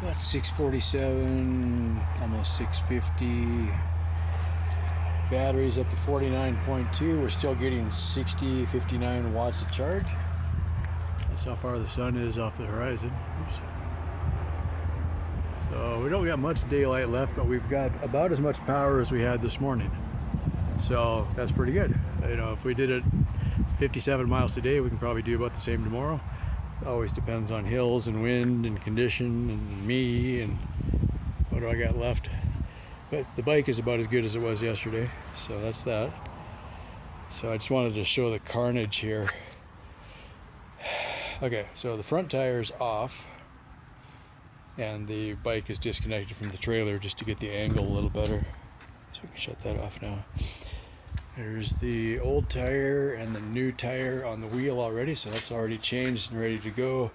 That's 647, almost 650. Battery's up to 49.2. We're still getting 60, 59 watts of charge. That's how far the sun is off the horizon. Oops. So we don't got much daylight left, but we've got about as much power as we had this morning. So that's pretty good. You know, if we did it 57 miles today, we can probably do about the same tomorrow. Always depends on hills and wind and condition and me and what do I got left. But the bike is about as good as it was yesterday, so that's that. So I just wanted to show the carnage here. Okay, so the front tire is off and the bike is disconnected from the trailer just to get the angle a little better. So we can shut that off now. There's the old tire and the new tire on the wheel already, so that's already changed and ready to go.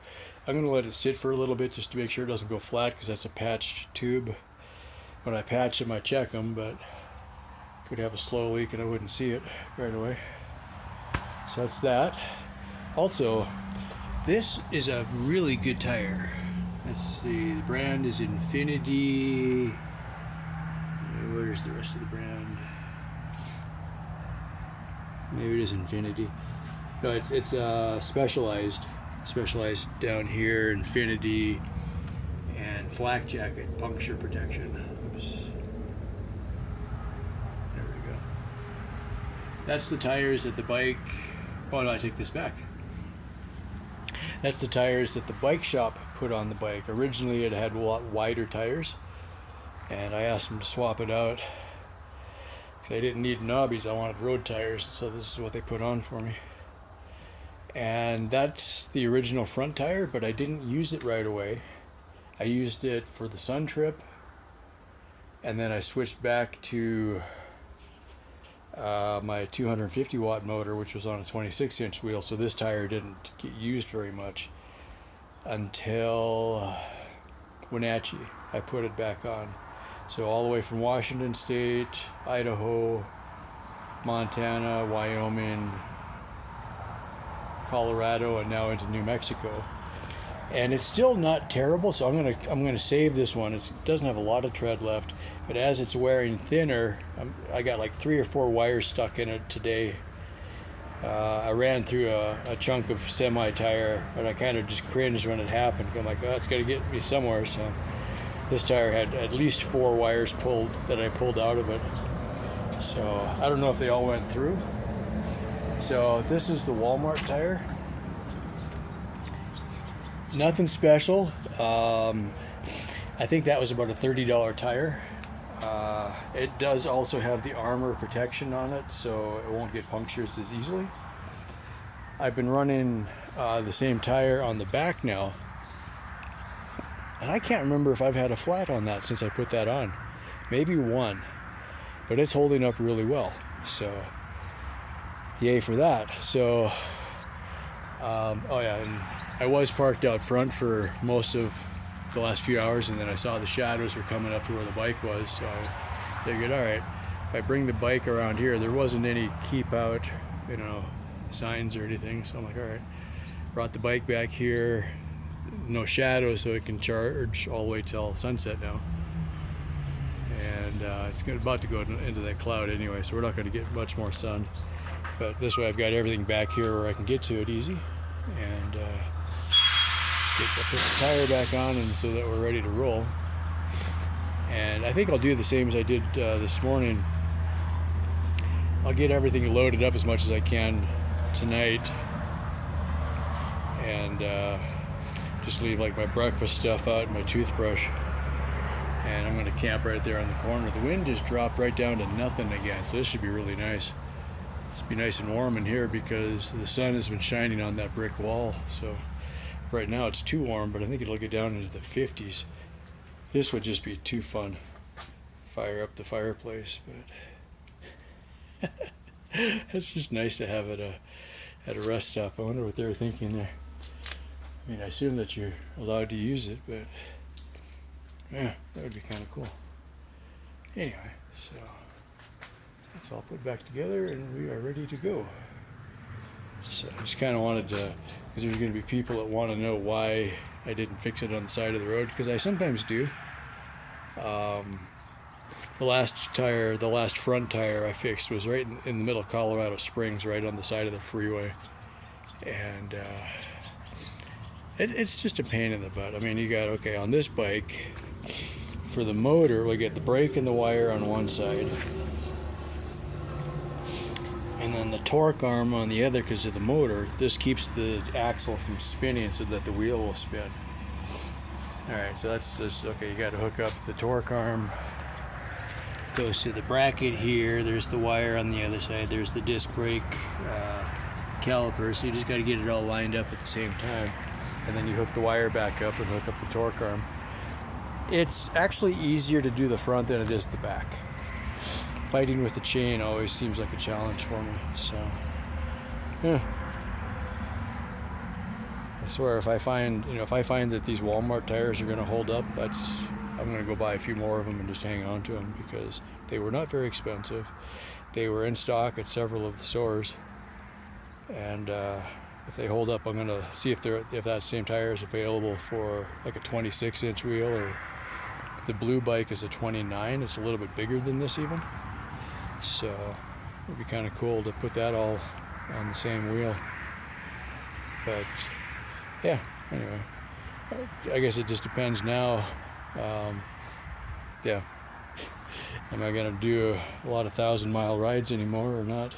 I'm going to let it sit for a little bit just to make sure it doesn't go flat, because that's a patched tube. When I patch them, I check them, but could have a slow leak and I wouldn't see it right away. So that's that. Also, this is a really good tire. Let's see, the brand is Infinity. Where's the rest of the brand? Maybe it is Infinity. No, it's specialized down here. Infinity and flak jacket puncture protection. Oops. There we go. That's the tires that the bike. Oh no, I take this back. That's the tires that the bike shop put on the bike. Originally, it had a lot wider tires, and I asked them to swap it out. I didn't need knobbies, I wanted road tires, so this is what they put on for me. And that's the original front tire, but I didn't use it right away. I used it for the sun trip, and then I switched back to my 250 watt motor, which was on a 26-inch wheel, so this tire didn't get used very much until Wenatchee. I put it back on. So all the way from Washington State, Idaho, Montana, Wyoming, Colorado, and now into New Mexico. And it's still not terrible, so I'm gonna save this one. It doesn't have a lot of tread left, but as it's wearing thinner, I got like 3 or 4 wires stuck in it today. I ran through a chunk of semi-tire, and I kind of just cringed when it happened. I'm like, oh, it's got to get me somewhere. So this tire had at least 4 wires pulled that I pulled out of it. So I don't know if they all went through. So this is the Walmart tire. Nothing special. I think that was about a $30 tire. It does also have the armor protection on it, so it won't get punctures as easily. I've been running the same tire on the back now, and I can't remember if I've had a flat on that since I put that on. Maybe one, but it's holding up really well, so yay for that. So oh yeah, and I was parked out front for most of the last few hours, and then I saw the shadows were coming up to where the bike was, so I figured, all right, if I bring the bike around here, there wasn't any keep out, signs or anything, so I'm like, all right, brought the bike back here, no shadows, so it can charge all the way till sunset now. And it's about to go into that cloud anyway, so we're not going to get much more sun. But this way I've got everything back here where I can get to it easy, and put the tire back on, and so that we're ready to roll. And I think I'll do the same as I did this morning. I'll get everything loaded up as much as I can tonight, and just leave like my breakfast stuff out and my toothbrush, and I'm going to camp right there on the corner. The wind just dropped right down to nothing again, so this should be really nice. It's be nice and warm in here because the sun has been shining on that brick wall, so right now it's too warm, but I think it'll get down into the 50s. This would just be too fun. Fire up the fireplace, but it's just nice to have it at a rest stop. I wonder what they're thinking there. I mean, I assume that you're allowed to use it, but yeah, that would be kind of cool. Anyway, so it's all put back together and we are ready to go. So I just kind of wanted to, because there's going to be people that want to know why I didn't fix it on the side of the road, because I sometimes do. The last front tire I fixed was right in the middle of Colorado Springs, right on the side of the freeway, and it's just a pain in the butt. I mean, you got, okay, on this bike, for the motor, we get the brake and the wire on one side, and then the torque arm on the other, because of the motor. This keeps the axle from spinning so that the wheel will spin. Alright, so that's just, okay, you got to hook up the torque arm. Goes to the bracket here. There's the wire on the other side. There's the disc brake caliper. So you just got to get it all lined up at the same time. And then you hook the wire back up and hook up the torque arm. It's actually easier to do the front than it is the back. Fighting with the chain always seems like a challenge for me. So, yeah. I swear, if I find that these Walmart tires are going to hold up, I'm going to go buy a few more of them and just hang on to them, because they were not very expensive. They were in stock at several of the stores, and if they hold up, I'm going to see if that same tire is available for like a 26-inch wheel, or the blue bike is a 29. It's a little bit bigger than this even, so it'd be kind of cool to put that all on the same wheel. But yeah, anyway, I guess it just depends now. Yeah, am I gonna do a lot of 1,000-mile rides anymore or not?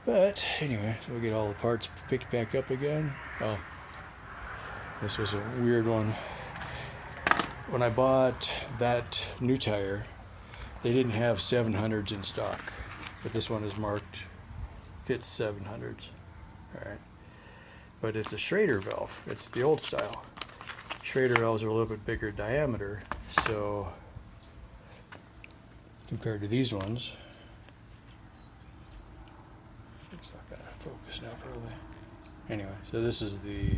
But anyway, so we'll get all the parts picked back up again. Oh, this was a weird one. When I bought that new tire, they didn't have 700s in stock, but this one is marked fits 700s. All right, but it's a Schrader valve. It's the old style. Schrader valves are a little bit bigger diameter, so compared to these ones, it's not going to focus now probably. Anyway, so this is the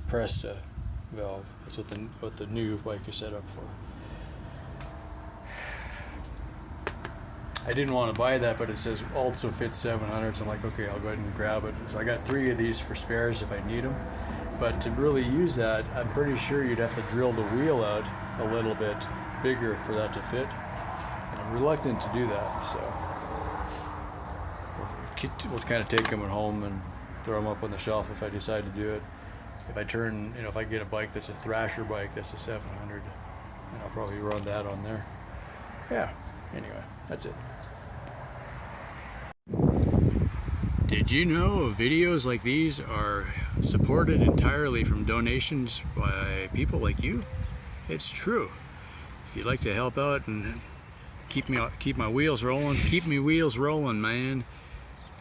Presta valve. That's what the new bike is set up for. I didn't want to buy that, but it says also fits 700s. I'm like, okay, I'll go ahead and grab it. So I got 3 of these for spares if I need them. But to really use that, I'm pretty sure you'd have to drill the wheel out a little bit bigger for that to fit. And I'm reluctant to do that, so we'll kind of take them at home and throw them up on the shelf if I decide to do it. If I get a bike that's a Thrasher bike that's a 700, then I'll probably run that on there. Yeah, anyway, that's it. Did you know videos like these are supported entirely from donations by people like you? It's true. If you'd like to help out and keep my wheels rolling, keep me wheels rolling, man,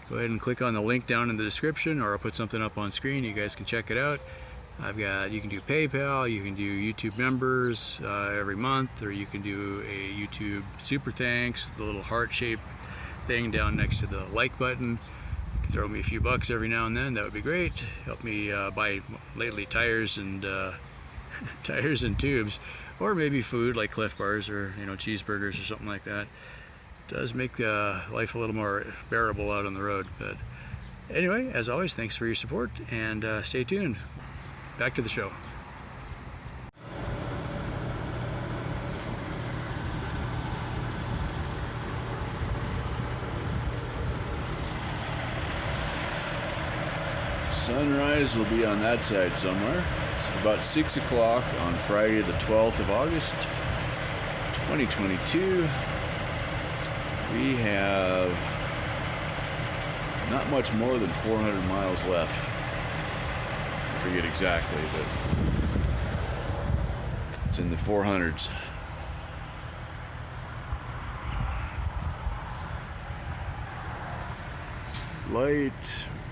go ahead and click on the link down in the description, or I'll put something up on screen. You guys can check it out. You can do PayPal, you can do YouTube members every month, or you can do a YouTube super thanks, the little heart-shaped thing down next to the like button. Throw me a few bucks every now and then, that would be great. Help me buy lately tires and tires and tubes, or maybe food like Cliff Bars or cheeseburgers or something like that. It does make life a little more bearable out on the road. But anyway, as always, thanks for your support, and stay tuned. Back to the show. Sunrise will be on that side somewhere. It's about 6 o'clock on Friday the 12th of August 2022. We have not much more than 400 miles left. I forget exactly, but it's in the 400s.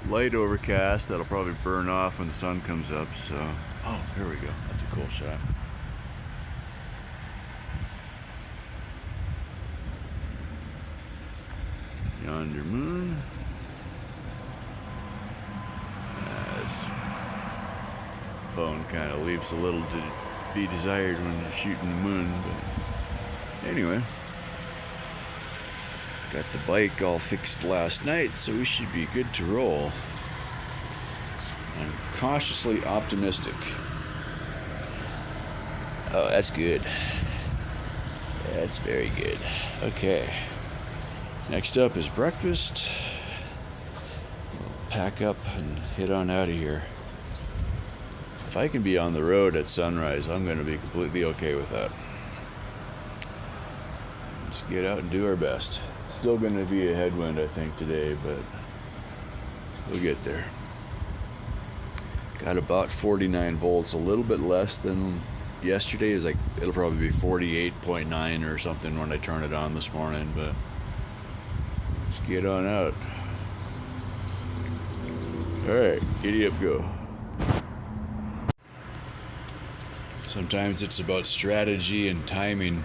Light overcast. That'll probably burn off when the sun comes up. So, oh, here we go. That's a cool shot. Yonder moon. This phone kind of leaves a little to be desired when you're shooting the moon, but anyway. Got the bike all fixed last night, so we should be good to roll. I'm cautiously optimistic. Oh, that's good. That's very good. Okay. Next up is breakfast. We'll pack up and head on out of here. If I can be on the road at sunrise, I'm going to be completely okay with that. Just get out and do our best. It's still going to be a headwind, I think, today, but we'll get there. Got about 49 volts, a little bit less than yesterday. Is like it'll probably be 48.9 or something when I turn it on this morning, but let's get on out. Alright, giddy up, go. Sometimes it's about strategy and timing.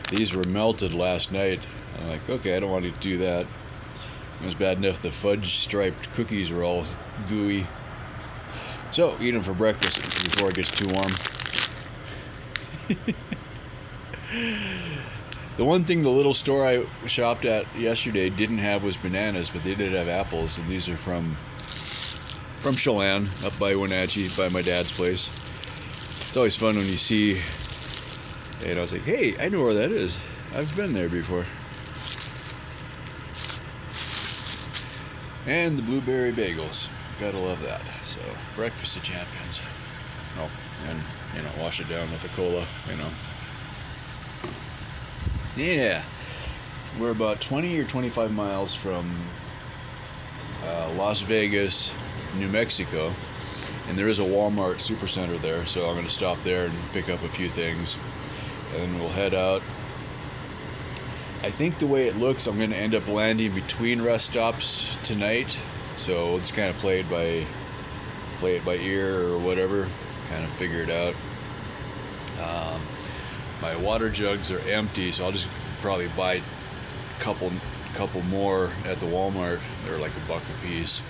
These were melted last night. I'm like, okay, I don't want to do that. It was bad enough the fudge striped cookies were all gooey. So, eat them for breakfast before it gets too warm. The one thing the little store I shopped at yesterday didn't have was bananas, but they did have apples, and these are from Chelan, up by Wenatchee, by my dad's place. It's always fun when you see, and I was like, hey, I know where that is. I've been there before. And the blueberry bagels. Gotta love that. So, breakfast of champions. Oh, and, wash it down with a cola, Yeah. We're about 20 or 25 miles from Las Vegas, New Mexico. And there is a Walmart supercenter there, so I'm going to stop there and pick up a few things. And then we'll head out. I think the way it looks, I'm going to end up landing between rest stops tonight. So we'll just kind of play it by ear or whatever, kind of figure it out. My water jugs are empty, so I'll just probably buy a couple more at the Walmart. They're like $1 a piece.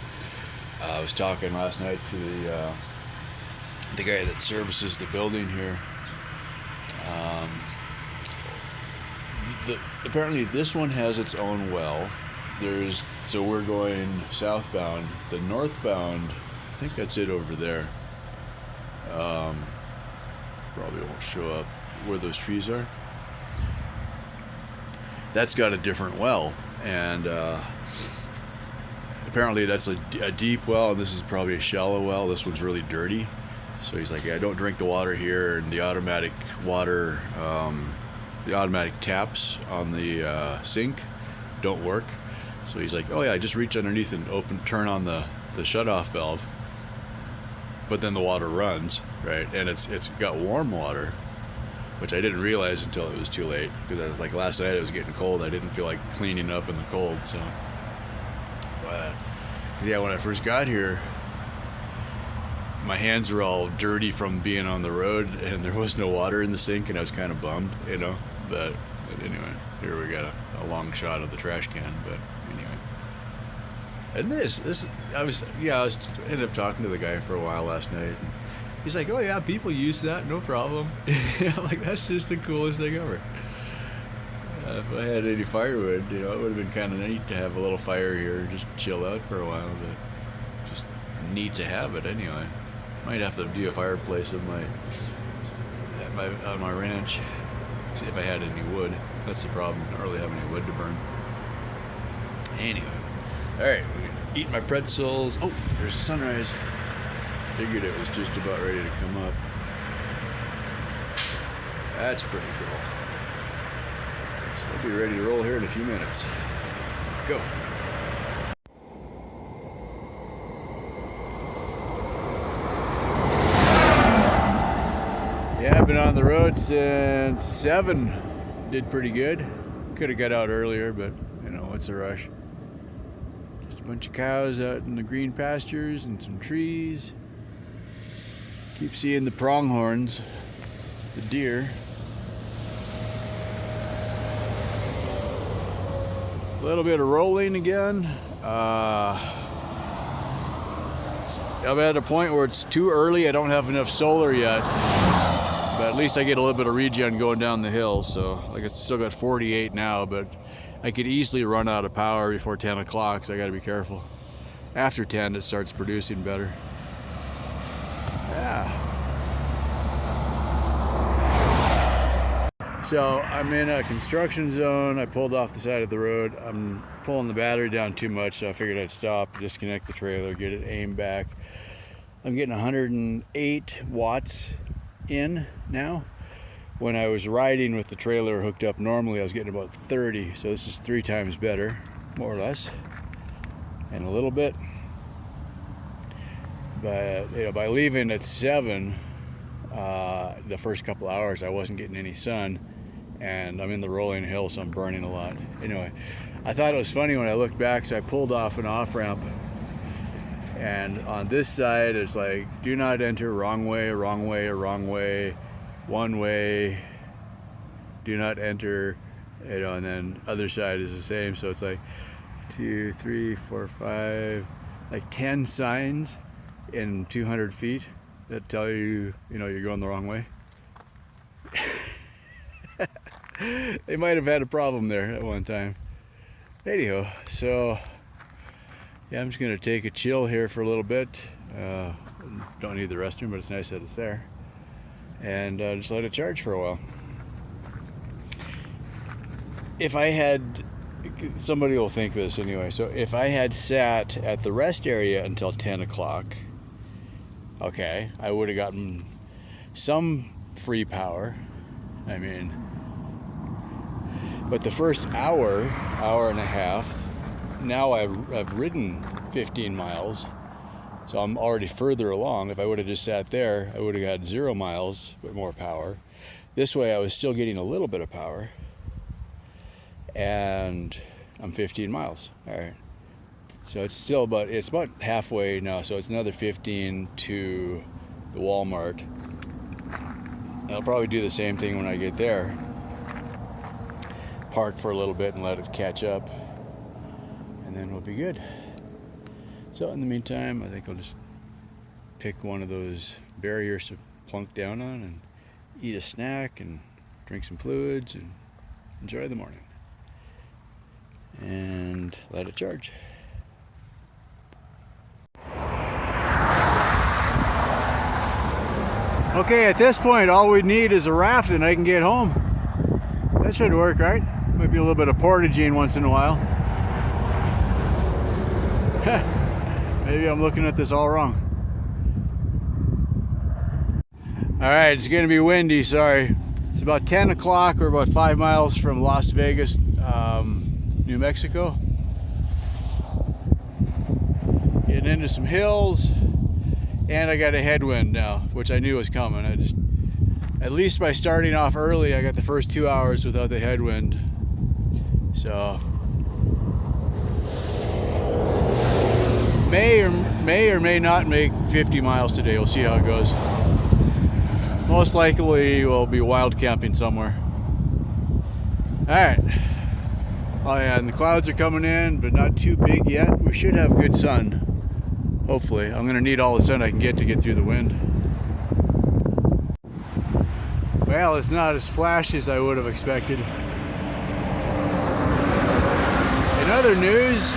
I was talking last night to the guy that services the building here. Apparently this one has its own well. So we're going southbound. The northbound, I think that's it over there. Probably won't show up where those trees are. That's got a different well, and apparently that's a deep well, and this is probably a shallow well. This one's really dirty. So he's like, yeah, don't drink the water here, and the automatic water, the automatic taps on the sink don't work. So he's like, oh yeah, just reach underneath and turn on the shutoff valve, but then the water runs, right? And it's got warm water, which I didn't realize until it was too late, because like last night it was getting cold. I didn't feel like cleaning up in the cold. So but yeah, when I first got here, my hands were all dirty from being on the road, and there was no water in the sink, and I was kind of bummed, but anyway, here we got a long shot of the trash can. But anyway, and I ended up talking to the guy for a while last night. He's like, oh yeah, people use that, no problem. I'm like, that's just the coolest thing ever. If I had any firewood, it would have been kind of neat to have a little fire here and just chill out for a while, but just neat to have it anyway. Might have to do a fireplace on my ranch. See if I had any wood. That's the problem. I don't really have any wood to burn. Anyway, all right, eat my pretzels. Oh, there's the sunrise. Figured it was just about ready to come up. That's pretty cool. So we'll be ready to roll here in a few minutes. Go. Yeah, I've been on the road since 7. Did pretty good. Could have got out earlier, but what's a rush? Just a bunch of cows out in the green pastures and some trees. Keep seeing the pronghorns, the deer. A little bit of rolling again. I'm at a point where it's too early. I don't have enough solar yet, but at least I get a little bit of regen going down the hill. So like it's still got 48 now, but I could easily run out of power before 10 o'clock, so I got to be careful. After 10, it starts producing better. Yeah. So I'm in a construction zone. I pulled off the side of the road. I'm pulling the battery down too much, so I figured I'd stop, disconnect the trailer, get it aimed back. I'm getting 108 watts in now. When I was riding with the trailer hooked up normally, I was getting about 30, so this is 3 times better, more or less, and a little bit. But by leaving at 7, the first couple hours I wasn't getting any sun, and I'm in the rolling hill, so I'm burning a lot. Anyway, I thought it was funny when I looked back, so I pulled off an off-ramp, and on this side it's like, do not enter, wrong way, wrong way, wrong way, one way, do not enter, and then other side is the same. So it's like 2, 3, 4, 5, like 10 signs in 200 feet that tell you, you're going the wrong way. They might have had a problem there at one time. Anyhow, so yeah, I'm just gonna take a chill here for a little bit. Don't need the restroom, but it's nice that it's there. And just let it charge for a while. If I had, somebody will think this anyway, so if I had sat at the rest area until 10 o'clock, okay, I would have gotten some free power. I mean, but the first hour and a half, now I've ridden 15 miles, so I'm already further along. If I would have just sat there, I would have got 0 miles, but more power. This way I was still getting a little bit of power, and I'm 15 miles. All right. So it's about halfway now, so it's another 15 to the Walmart. I'll probably do the same thing when I get there. Park for a little bit and let it catch up, and then we'll be good. So in the meantime, I think I'll just pick one of those barriers to plunk down on and eat a snack and drink some fluids and enjoy the morning. And let it charge. Okay, at this point, all we need is a raft and I can get home. That should work, right? Might be a little bit of portaging once in a while. Maybe I'm looking at this all wrong. All right, it's gonna be windy, sorry. It's about 10 o'clock. We're about 5 miles from Las Vegas, New Mexico. Getting into some hills, and I got a headwind now, which I knew was coming. At least by starting off early, I got the first 2 hours without the headwind. So may or may not make 50 miles today. We'll see how it goes. Most likely we'll be wild camping somewhere. All right. Oh yeah, and the clouds are coming in, but not too big yet. We should have good sun, hopefully. I'm gonna need all the sun I can get to get through the wind. Well, it's not as flashy as I would have expected. In other news,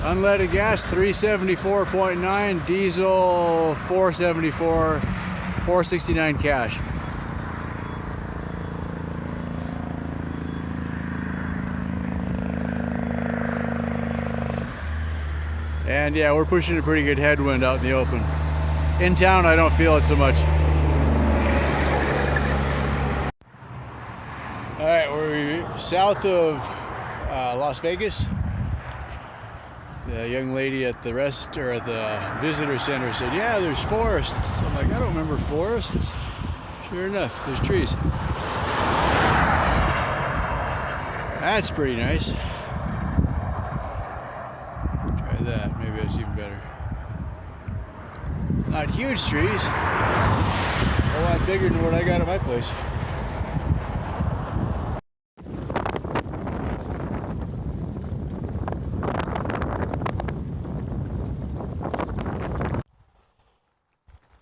unleaded gas 374.9, diesel 474, 469 cash. And yeah, we're pushing a pretty good headwind out in the open. In town, I don't feel it so much. All right, we're south of Las Vegas. The young lady at the visitor center said, "Yeah, there's forests." I'm like, "I don't remember forests." Sure enough, there's trees. That's pretty nice. Try that. Maybe that's even better. Not huge trees. A whole lot bigger than what I got at my place.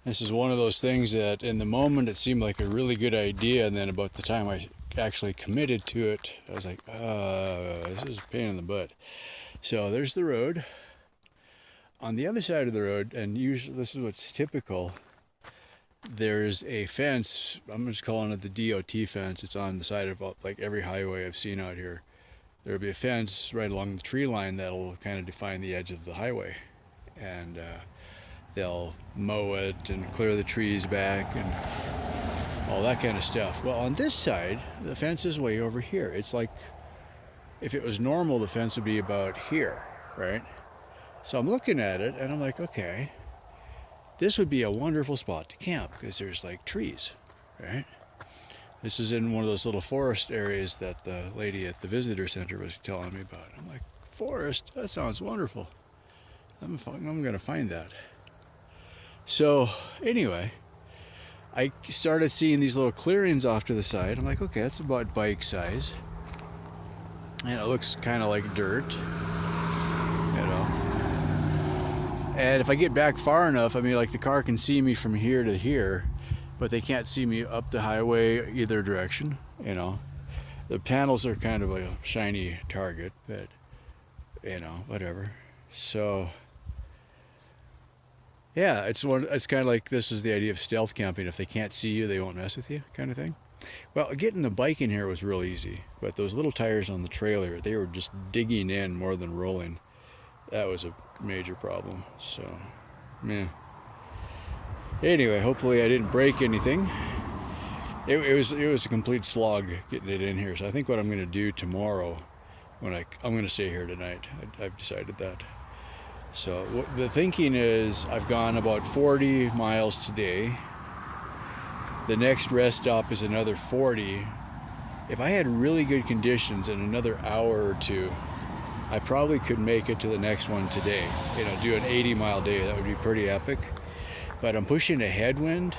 This is one of those things that in the moment it seemed like a really good idea, and then about the time I actually committed to it, I was like, this is a pain in the butt. So there's the road. On the other side of the road, and usually this is what's typical, there's a fence. I'm just calling it the DOT fence. It's on the side of like every highway I've seen out here. There'll be a fence right along the tree line that'll kind of define the edge of the highway, and they'll mow it and clear the trees back and all that kind of stuff. Well, on this side, the fence is way over here. It's like, if it was normal, the fence would be about here, right? So I'm looking at it and I'm like, okay, this would be a wonderful spot to camp because there's like trees, right? This is in one of those little forest areas that the lady at the visitor center was telling me about. I'm like, forest? That sounds wonderful. I'm going to find that. So anyway, I started seeing these little clearings off to the side. I'm like, okay, that's about bike size. And it looks kind of like dirt, you know. And if I get back far enough, I mean, like the car can see me from here to here, but they can't see me up the highway either direction, you know. The panels are kind of a shiny target, but, you know, whatever. So yeah, it's kind of like, this is the idea of stealth camping. If they can't see you, they won't mess with you, kind of thing. Well, getting the bike in here was real easy, but those little tires on the trailer, they were just digging in more than rolling. That was a major problem. So, yeah. Anyway, hopefully I didn't break anything. It was a complete slog getting it in here. So I think what I'm going to do tomorrow, I'm going to stay here tonight. I've decided that. So the thinking is, I've gone about 40 miles today. The next rest stop is another 40. If I had really good conditions in another hour or two, I probably could make it to the next one today. You know, do an 80-mile day. That would be pretty epic. But I'm pushing a headwind,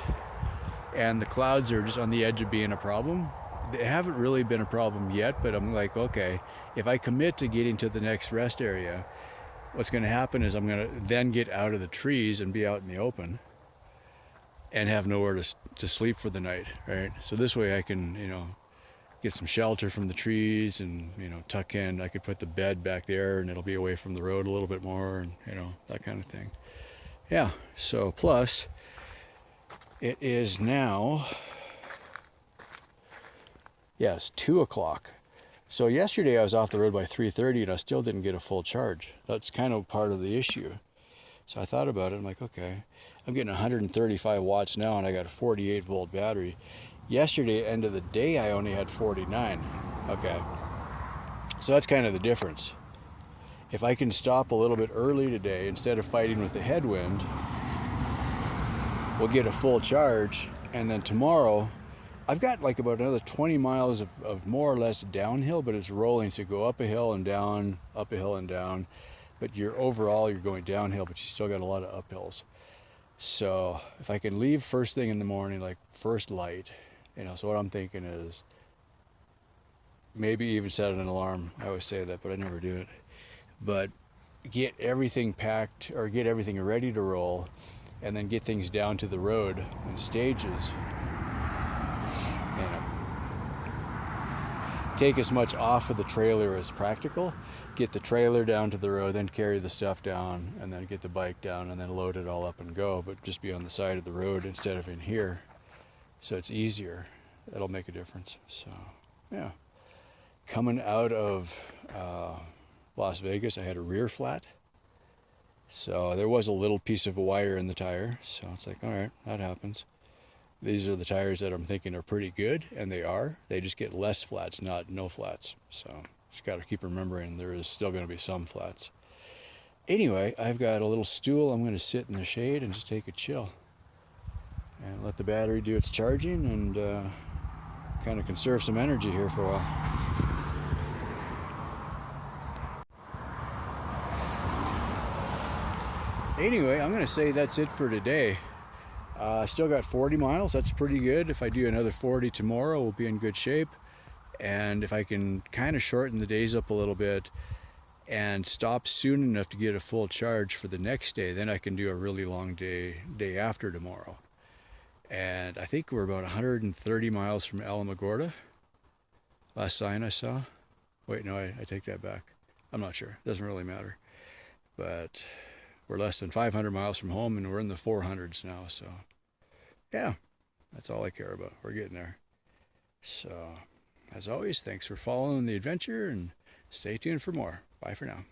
and the clouds are just on the edge of being a problem. They haven't really been a problem yet, but I'm like, okay, if I commit to getting to the next rest area, what's going to happen is I'm going to then get out of the trees and be out in the open and have nowhere to sleep for the night, right? So this way I can, you know, get some shelter from the trees and, you know, tuck in. I could put the bed back there and it'll be away from the road a little bit more, and, you know, that kind of thing. Yeah, so plus it is now, yes, 2 o'clock. So yesterday I was off the road by 3:30 and I still didn't get a full charge. That's kind of part of the issue. So I thought about it. I'm like, okay, I'm getting 135 watts now and I got a 48 volt battery. Yesterday, end of the day, I only had 49. Okay, so that's kind of the difference. If I can stop a little bit early today, instead of fighting with the headwind, we'll get a full charge, and then tomorrow I've got like about another 20 miles of more or less downhill, but it's rolling, so go up a hill and down, up a hill and down, but you're going downhill, but you still got a lot of uphills. So if I can leave first thing in the morning, like first light, you know, so what I'm thinking is maybe even set an alarm. I always say that, but I never do it. But get everything packed or get everything ready to roll, and then get things down to the road in stages. You know, take as much off of the trailer as practical. Get the trailer down to the road, then carry the stuff down, and then get the bike down, and then load it all up and go. But just be on the side of the road instead of in here, so it's easier. That'll make a difference. So, yeah. Coming out of Las Vegas, I had a rear flat. So there was a little piece of a wire in the tire. So it's like, all right, that happens. These are the tires that I'm thinking are pretty good, and they are. They just get less flats, not no flats. So just got to keep remembering there is still going to be some flats. Anyway, I've got a little stool. I'm going to sit in the shade and just take a chill. And let the battery do its charging and kind of conserve some energy here for a while. Anyway, I'm going to say that's it for today. I still got 40 miles. That's pretty good. If I do another 40 tomorrow, we'll be in good shape. And if I can kind of shorten the days up a little bit and stop soon enough to get a full charge for the next day, then I can do a really long day after tomorrow. And I think we're about 130 miles from Alamogordo. Last sign I saw. Wait, no, I take that back. I'm not sure. It doesn't really matter. But we're less than 500 miles from home, and we're in the 400s now. So, Yeah, that's all I care about. We're getting there. So, as always, thanks for following the adventure and stay tuned for more. Bye for now.